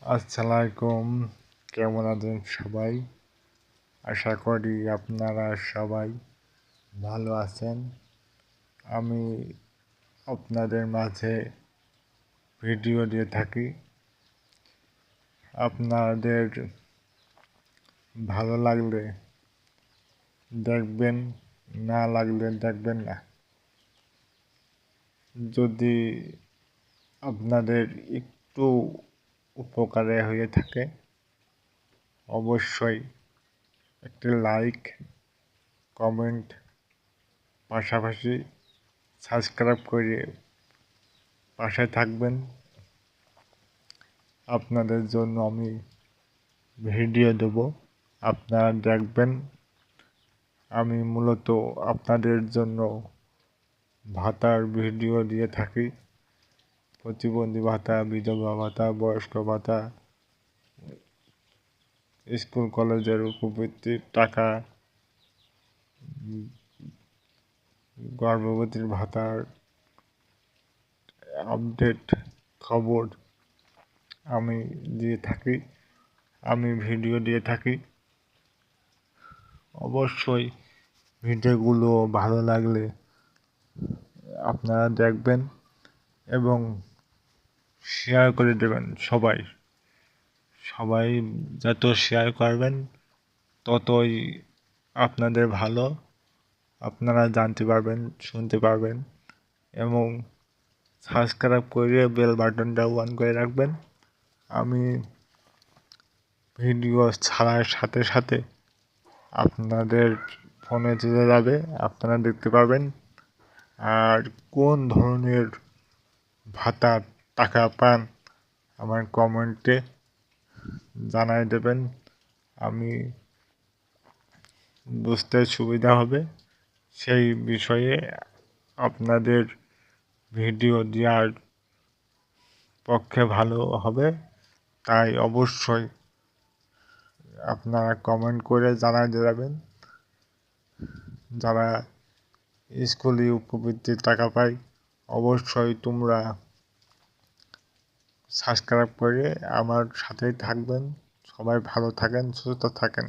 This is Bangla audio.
আসসালামু আলাইকুম। কেমন আছেন সবাই? আশা করি আপনারা সবাই ভালো আছেন। আমি আপনাদের মাঝে ভিডিও দিয়ে থাকি। আপনাদের ভালো লাগলে দেখবেন, না লাগলে দেখবেন না। যদি আপনাদের একটু উপকারে হয়ে থাকে অবশ্যই একটি লাইক, কমেন্ট, পাশাপাশি সাবস্ক্রাইব করে পাশে থাকবেন। আপনাদের জন্য আমি ভিডিও দেব, আপনারা দেখবেন। আমি মূলত আপনাদের জন্য ভাতার ভিডিও দিয়ে থাকি। প্রতিবন্ধী ভাতা, বিধবা ভাতা, বয়স্ক ভাতা, স্কুল কলেজের উপবৃত্তির টাকা, গর্ভবতীর ভাতার আপডেট খবর আমি দিয়ে থাকি, আমি ভিডিও দিয়ে থাকি। অবশ্যই ভিডিওগুলো ভালো লাগলে আপনারা দেখবেন এবং শেয়ার করে দেবেন। সবাই যত শেয়ার করবেন ততই আপনাদের ভালো। আপনারা জানতে পারবেন, শুনতে পারবেন এবং সাবস্ক্রাইব করে বেল বাটনটা অন করে রাখবেন। আমি ভিডিও ছাড়ার সাথে সাথে আপনাদের ফোনে চলে যাবে, আপনারা দেখতে পাবেন। আর কোন ধরনের ভাতা টাকা পান আমার কমেন্টে জানাই দেবেন, আমি বুঝতে সুবিধা হবে। সেই বিষয়ে আপনাদের ভিডিও দেওয়ার পক্ষে ভালো হবে। তাই অবশ্যই আপনারা কমেন্ট করে জানাই দেবেন। যারা স্কুলে উপবৃত্তির টাকা পায় অবশ্যই তোমরা সাবস্ক্রাইব করে আমার সাথেই থাকবেন। সবাই ভালো থাকেন, সুস্থ থাকেন।